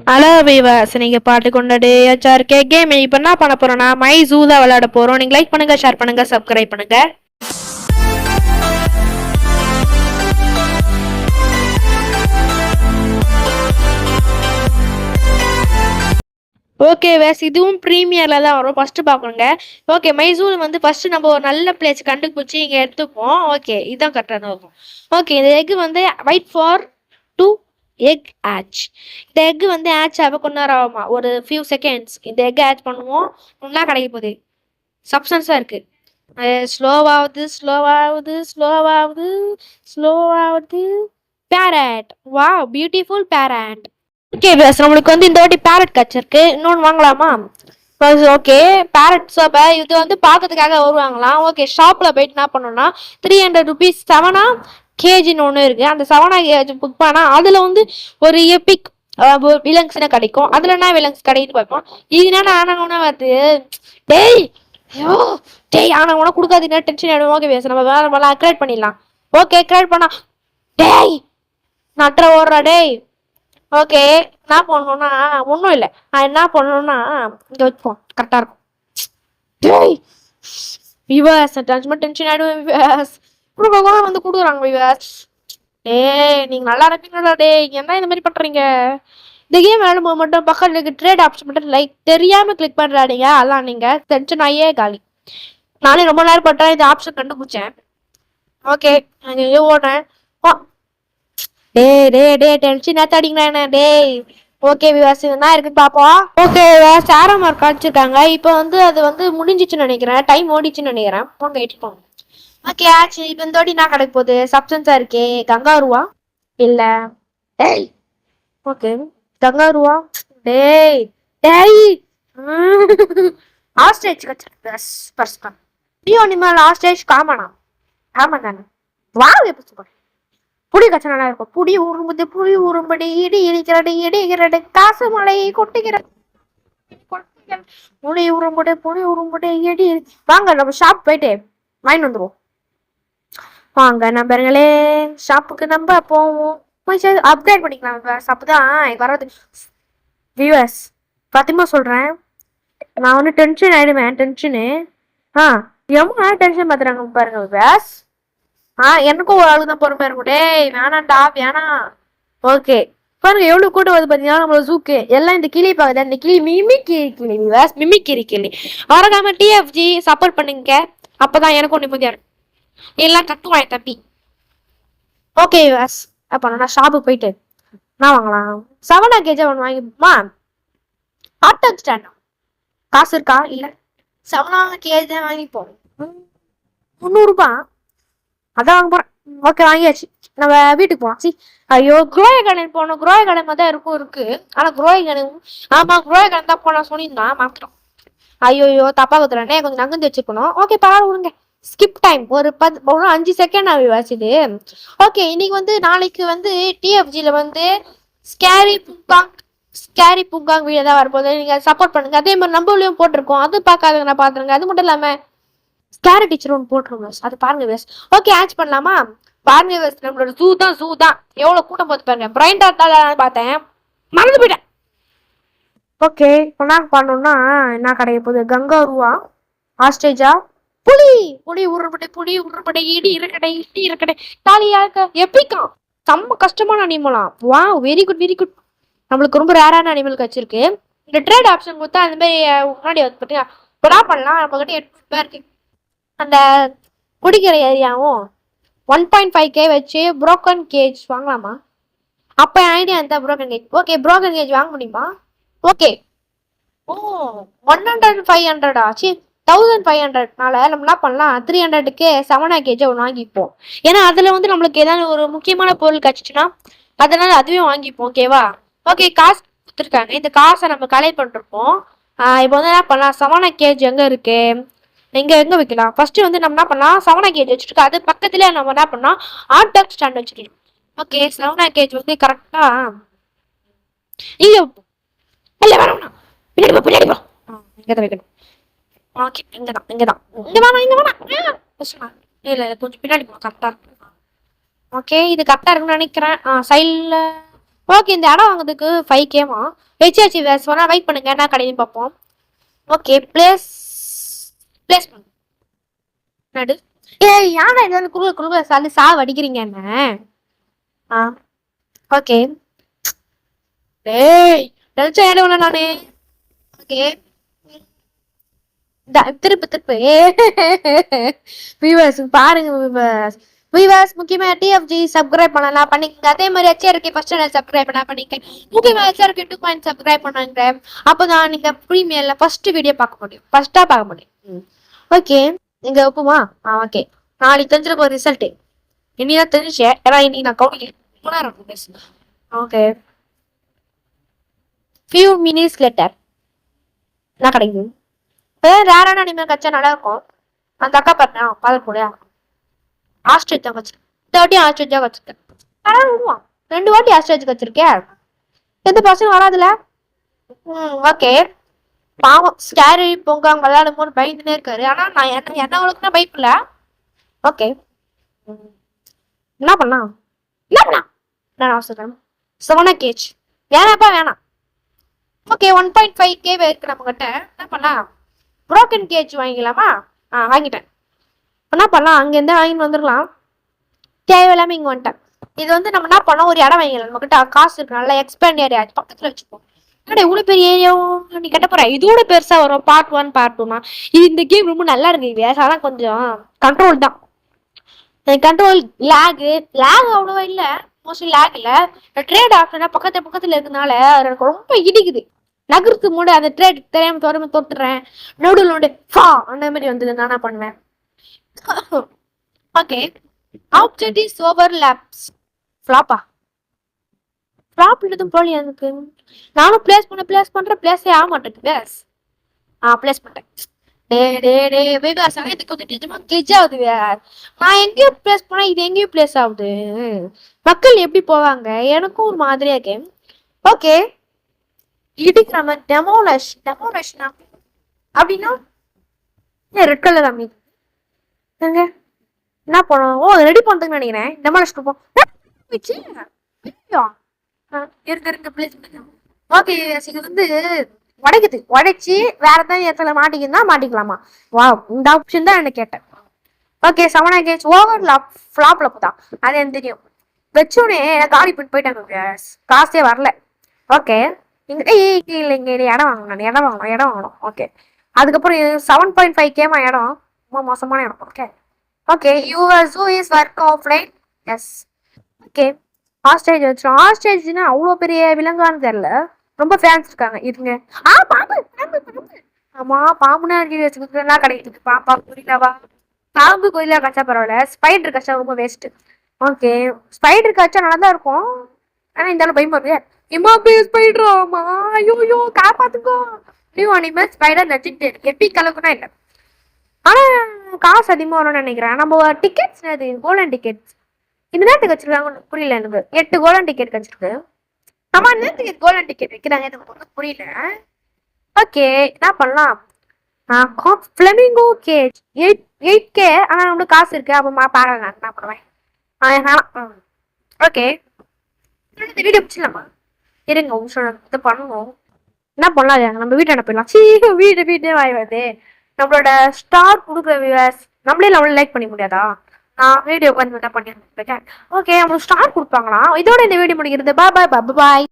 Hello viewers, நீங்க பாட்டு கொண்டடே HRK game இப்போ என்ன பண்ண போறோம்னா மை ஜூ தான் விளையாட போறோம். நீங்க லைக் பண்ணுங்க, ஷேர் பண்ணுங்க, சப்ஸ்கிரைப் பண்ணுங்க. ஓகே வேஸ், இதுவும் ப்ரீமியரில் தான் வரும். ஃபஸ்ட்டு பார்க்கணுங்க. ஓகே, மைசூர் வந்து ஃபஸ்ட்டு நம்ம ஒரு நல்ல பிளேஸ் கண்டுபிடிச்சி இங்கே எடுத்துப்போம். ஓகே, இதுதான் கரெக்டாக இருக்கும். ஓகே, இந்த எக் வந்து வெயிட் ஃபார் டூ எக் ஆச். இந்த எக் வந்து ஆச் ஆக கொஞ்ச நேரம் ஆகுமா, ஒரு ஃபியூ செகண்ட்ஸ். இந்த எக் ஆச் பண்ணுவோம், நல்லா கிடைக்க போகுது. சப்ஸ்டன்ஸாக இருக்குது. ஸ்லோவாகுது ஸ்லோவாகுது ஸ்லோவாகுது ஸ்லோவாகுது. பேரட், வா பியூட்டிஃபுல் பேரட். ஓகே பேஸ், நம்மளுக்கு வந்து இந்த வாட்டி பேரட் கிடச்சிருக்கு. இன்னொன்று வாங்கலாமா? ஓகே, பேரட் சோப்பை இது வந்து பார்க்கறதுக்காக வருவாங்களாம். ஓகே, ஷாப்பில் போயிட்டு என்ன பண்ணோம்னா 300 rupees செவனா கேஜின்னு ஒன்று இருக்குது. அந்த செவனா கேஜி புக் பண்ணால் அதில் வந்து ஒரு எப்பிக் விலங்ஸ்னா கிடைக்கும். அதில் என்ன விலங்ஸ் கிடைக்குன்னு பார்ப்போம். இதுனா ஆனவனா வருது. டேய் ஐயோ டேய், ஆனவனா கொடுக்காதீங்கன்னா டென்ஷன் ஆகிடும். ஓகே பேச நம்ம வேற நம்மளாம் கிரியேட் பண்ணிடலாம். ஓகே, கிரியேட் பண்ணா டேய் நட்டுற ஓடுறா டேய். ஓகே, என்ன பண்ணணும்னா ஒன்றும் இல்லை. நான் என்ன பண்ணணும்னா இங்கே வச்சுப்போம், கரெக்டாக இருக்கும். டேய் விவாஸ் டென்ஷன் ஆகிடும் விவாஸ். கொடுக்க வந்து கொடுக்குறாங்க விவாஸ். டேய் நீங்கள் நல்லா இருப்பீங்களா டேய், என்ன இந்த மாதிரி பண்ணுறீங்க? இந்த கேம் விளையாடும்போது மட்டும் பக்கத்தில் இருக்க ட்ரேட் ஆப்ஷன் மட்டும் லைக் தெரியாமல் கிளிக் பண்ணுறாடிங்க. அதான் நீங்கள் டென்ஷன் ஆகியே காலி. நானே ரொம்ப நேரம் பட்டேன் இந்த ஆப்ஷன் கண்டுபிடிச்சேன். ஓகே, நான் எங்கேயோ ஓடுறேன். டேய் டேய் டேய் டென்ஷன் ஏத்தாடிங்களா என்ன டேய்? ஓகே விவாஸ், என்ன இருக்குன்னு பார்ப்போம். ஓகே விவாஸ், ஆரோ மார்க் காமிச்சிருக்காங்க. இப்போ வந்து அது வந்து முடிஞ்சிச்சுன்னு நினைக்கிறேன், டைம் ஓடிச்சுன்னு நினைக்கிறேன். போங்க எட்டுப்போம். ஓகே ஆச்சு. இப்போ இந்த வாட்டி என்ன கிடைக்க போகுது? சப்ஸ்டன்ஸா இருக்கே, கங்காருவா இல்ல டேய். ஓகே, கங்காருவா. டேய் டேய் ஆஸ்ட்ரேஜ் கச்சிருக்கேன். நியோ நிமல் ஆஸ்ட்ரேஜ் காமனா காமன் தானே. வா எப்படி சொல்றேன். புடி கச்ச நல்லா இருக்கும். புடி உரும்படி இடி இடிக்கிறது இடிக்கிறது காசு மலையை கொட்டுகிறது. புடி உரும்படி இடி. வாங்க நம்ம ஷாப் போயிட்டு வாங்கிட்டு வந்துருவோம். வாங்க நம்பர்களே, ஷாப்புக்கு நம்ம போவோம். அப்டேட் பண்ணிக்கலாம். அப்பதான் வர்றது வியூவர்ஸ். பத்தியமா சொல்றேன், நான் வந்து டென்ஷன் ஆயிடுவேன். டென்ஷனு எவ்வளோ டென்ஷன் பார்த்துறாங்க பாருங்க வியூவர்ஸ். எனக்கும் ஒரு ஆளுதான் பொறுமை இருக்கும். டேய் வேணாண்டா வேணாம். ஓகே பாருங்க எவ்வளவு கூட்டம் வருது பாத்தீங்கன்னா நம்மள ஜூக்கு. எல்லாம் இந்த கிளி பாக்குது. இந்த கிளி மிமிக்கிரி கிளி. மறக்காம டிஎஃப்ஜி சப்போர்ட் பண்ணுங்க, அப்பதான் எனக்கும் நிம்மதியா இருக்கும். எல்லாம் கத்துவாய் தம்பி. ஓகே வாஸ், அப்ப நான் ஷாப்புக்கு போயிட்டு நான் வாங்கலாம். 7 கேஜி ஒன்று வாங்கிப்போமா? ஆட்டோ ஸ்டாண்ட் காசு இருக்கா? இல்ல 7 கேஜி தான் வாங்கிப்போம். 300 அதான் வாங்க போறேன். ஓகே வாங்கியாச்சு. நம்ம வீட்டுக்கு போகலாம். சி ஐயோ, குரோய கடன் போனோம். குரோய கடன் தான் இருக்கு. ஆனா குரோய கடன், ஆமா குரோய கடன் தான் போனா சொன்னா மாத்திரம். ஐயோ தப்பா குத்துறானே, கொஞ்சம் நகர்ந்து வச்சுக்கணும். ஓகே பரவாயில்ல விடுங்க. ஸ்கிப் டைம் ஒரு 5 செகண்ட் ஆகி வாசிது. ஓகே, இன்னைக்கு வந்து நாளைக்கு வந்து டிஎஃப்ஜில வந்து ஸ்கேரி புங்காங் வீடியோ தான் வரப்போகுது. நீங்க சப்போர்ட் பண்ணுங்க. அதே மாதிரி நம்மளையும் போட்டிருக்கோம், அது பார்க்காதங்க நான் பாத்துருங்க. அது மட்டும் இல்லாம ஸ்கேரி டீச்சர் ஒன்று போட்டுருங்க, அது பாருங்க வேஸ். ஓகே ஆச் பண்ணலாமா? பாருங்க வேஸ், நம்மளோட ஜூ தான் எவ்வளவு கூட்டம் போது பாருங்க. பிரைன் டாட் தான் பார்த்தேன், மறந்து போயிட்டேன். ஓகே, என்ன பண்ணோம்னா என்ன கிடைக்க போகுது? கங்காருவா ஆஸ்ட்ரேஜா புலி உருப்பட்டை இடி இருக்கடை தாலியா இருக்க எப்பிக்கா. செம்ம கஷ்டமான அனிமலாம். வா வெரி குட். நம்மளுக்கு ரொம்ப ரேரான அனிமல் கச்சிருக்கு. இந்த ட்ரேட் ஆப்ஷன் கொடுத்தா அந்த மாதிரி முன்னாடி வந்து பார்த்தீங்கன்னா இப்போ பண்ணலாம். நம்ம கிட்ட 8 இருக்கு. அந்த குடிக்கிற ஏரியாவும் 1.5K வச்சு புரோக்கன் கேஜ் வாங்கலாமா? அப்போ ஐடியா இருந்தா broken cage. Okay, broken cage வாங்க முடியுமா? ஓகே, 100 ஆச்சு. 1500னால நம்ம என்ன பண்ணலாம், 300க்கு 7 கேஜி ஒன்று வாங்கிப்போம். ஏன்னா அதுல வந்து நம்மளுக்கு ஏதாவது ஒரு முக்கியமான பொருள் கிடைச்சிச்சுன்னா அதனால அதுவே வாங்கிப்போம். ஓகேவா? ஓகே, காசு கொடுத்துருக்காங்க. இந்த காசை நம்ம கலெக்ட் பண்ணிருப்போம். இப்போ வந்து என்ன பண்ணலாம், 7 கேஜி எங்க இருக்கு, எங்க வைக்கலாம்? ஃபர்ஸ்ட் வந்து நம்ம என்ன பண்ணலாம், 7 கேஜி வச்சுட்டு அது பக்கத்துல நம்ம என்ன பண்ணலாம், ஆட்டோ ஸ்டாண்ட் வச்சுக்கலாம். ஓகே, 7 கேஜி வந்து கரெக்டா இல்ல வேணாம் பின்னாடி போ இங்கதான் வைக்கணும். ஓகே, இங்கதான் இங்க வேணாம். இல்ல கொஞ்சம் பின்னாடி போ, கரெக்டா இருக்கு. ஓகே, இது கரெக்டா இருக்குன்னு நினைக்கிறேன். சைட்ல ஓகே இந்த இடம் வாங்குறதுக்கு 5K ஹெச்ஆர்சி வேஸ் வேணா வெயிட் பண்ணுங்க என்ன கிடைக்கும் பார்ப்போம். ஓகே பிளேஸ் பண்ணு நடு. ஏய் யானை ஏதாவது குறுக சாலி அடிக்கிறீங்க என்ன? ஆ ஓகே. ஏய் டென்ஷன் ஆயிடுவேன் நானு. ஓகே திருப்பு வியூவர்ஸ் பாருங்க வியூவர்ஸ் முக்கியமா டிஎஃப்ஜி சப்ஸ்கிரைப் பண்ணலாம் பண்ணிக்கங்க. அதே மாதிரி ஹெச்ஆர்கே ஃபர்ஸ்ட் சேனல் சப்ஸ்கிரைப் பண்ணிக்க. முக்கியமா ஹெச்ஆர்கே 2 சப்ஸ்கிரைப் பண்ணுங்க. அப்பதான் நீங்க ப்ரீமியர்ல ஃபர்ஸ்ட் வீடியோ பார்க்க முடியும், ஃபர்ஸ்டா பார்க்க முடியும். ஓகே நீங்க ஒப்புமா? ஓகே நாளைக்கு தெரிஞ்சிருக்க ரிசல்ட் இன்னிதான் தெரிஞ்சேன். ஏன்னா இன்னைக்கு நான் counting okay few minutes later என்ன கிடைக்குது? ரேரான அனிமல் கச்சா நல்லா இருக்கும். அந்த அக்கா பாருங்க பால் கூட ஆஸ்ட்ரேஜ் தான் வச்சிருக்கேன். 30 ஆஸ்ட்ரேஜ் தான் வச்சிருக்கேன். 2 வாட்டி ஆஸ்ட்ரேஜ் வச்சிருக்கேன். எந்த பசங்க வராதுல. ஓகே பாவம் ஸ்டாரி பொங்காங்க விளையாடும் போது பயந்துனே இருக்காரு. ஆனா நான் என்ன அவளுக்குன்னா பயப்படல. ஓகே என்ன பண்ணா நான் அவசரம் சோனா கேஜ் வேணாப்பா வேணாம். ஓகே 1.5K இருக்கு நம்ம கிட்ட. என்ன பண்ணலாம்? புரோக்கன் கேஜ் வாங்கிக்கலாமா? வாங்கிட்டேன். என்ன பண்ணலாம்? அங்கேருந்து வாங்கிட்டு வந்துடலாம். தேவையில்லாம இங்கே வந்துட்டேன். இது வந்து நம்ம என்ன பண்ணோம், ஒரு இடம் வாங்கிக்கலாம். நம்ம கிட்ட காசு இருக்கு, நல்லா எக்ஸ்பேண்ட் ஏரியா பக்கத்தில் வச்சுப்போம். என்னடா இவ்வளோ பெரிய ஏரியாவும் நீ கட்ட போற? இதோட பெருசா வரும் பார்ட் 1 பார்ட் 2னா. இது இந்த கேம் ரொம்ப நல்லா இருக்கு. ஆனால் கொஞ்சம் கண்ட்ரோல் தான். கண்ட்ரோல் லேக் அவ்வளோவா இல்லை, மோஸ்ட்லி லேக் இல்லை. ட்ரேட் ஆப்ஷனா பக்கத்துல இருக்கனால எனக்கு ரொம்ப இடிக்குது. நகர்த்து மூட அந்த ட்ரேட் தெரியாம தொட்டுறேன். நோடு அந்த மாதிரி வந்து நானா பண்ணுவேன். ஓகே ஆப்ஜெக்ட் இஸ் ஓவர்லாப்ஸ் ஃப்ளாப்பா ஃப்ளாப்ன்றதும் போலியா எனக்கு. நானும் பிளேஸ் பண்றேன் பிளேஸே ஆக மாட்டேங்குது. பிளேஸ் பண்ணிட்டேன். நான் எங்கேயோ பிளேஸ் பண்ணா இது எங்கேயும் பிளேஸ் ஆகுது. மக்கள் எப்படி போவாங்க? எனக்கும் ஒரு மாதிரியா இருக்கு. ஓகே இடிக்கிற மாதிரி டெமோலேஷனா அப்படின்னா ரெட் கலர் அம்மி என்ன பண்ணுவோம்? ரெடி பண்றதுன்னு நினைக்கிறேன். டெமோலேஷன் ஓகே இது வந்து உடைச்சு வேற ஏதாவது இடத்துல மாட்டிக்கலாமா? வா இந்த ஆப்ஷன் தான் எனக்கு கேட்டேன். ஓகே சவனா கேஜ் ஓவர் ஃபிளாப்ல தான் அது எனக்கு தெரியும். வச்சோடனே காலி பண்ணி போயிட்டாங்க, காசே வரல. ஓகே இங்க இடம் வாங்கணும். ஓகே அதுக்கப்புறம் 7.5K இடம் ரொம்ப மோசமான இடம். Okay US is work offline. S okay hostage வச்சிரும். ஹாஸ்டேஜ்னா அவ்வளோ பெரிய விலங்கான்னு தெரியல, ரொம்ப ஃபேன்ஸ் இருக்காங்க. இருங்க ஆமா பாம்புனா வச்சுக்கலாம் கிடைக்குது. பாப்பா புரியலவா? பாம்பு கோயிலா கச்சா பரவாயில்ல, ஸ்பைடர் கச்சா ரொம்ப வேஸ்ட். ஓகே ஸ்பைடர் கச்சா நல்லா தான் இருக்கும். ஆனா இந்த பயமா இருக்கு. ஸ்பைடராமா ஐயோ காப்பாத்துக்கோ. New animal spider legend epic அளவுக்குனா இல்லை. ஆனா காசு அதிகமா வரும்னு நினைக்கிறேன். நம்ம டிக்கெட்ஸ் அது கோல்டன் டிக்கெட்ஸ் இந்த நேரத்துக்கு வச்சிருக்காங்க புரியல எனக்கு. 8 கோல்டன் டிக்கெட் வச்சிருக்கு. ஆமா நேரத்துக்கு கோல்டன் டிக்கெட் வைக்கிறாங்க எனக்கு புரியல. ஓகே என்ன பண்ணலாம்? Flamingo cage 8K. ஆனா நம்மளுக்கு காசு இருக்கு. அப்ப பாருங்க என்ன பண்ணுவேன். ஓகே இந்த வீடியோ பிடிச்சிடலாமா? இருங்க இது பண்ணுவோம். என்ன பண்ணலாம்? நம்ம வீட்டை போயிடலாம். வீட்டே வாய்வாது. நம்மளோட ஸ்டார் கொடுக்குற வியூவர்ஸ் நம்மளே லைக் பண்ண முடியாதா? வீடியோ பண்ணிருக்கேன். ஓகே நம்மளுக்கு ஸ்டார் கொடுப்பாங்களா? இதோட இந்த வீடியோ முடிக்கிறது. பாய்.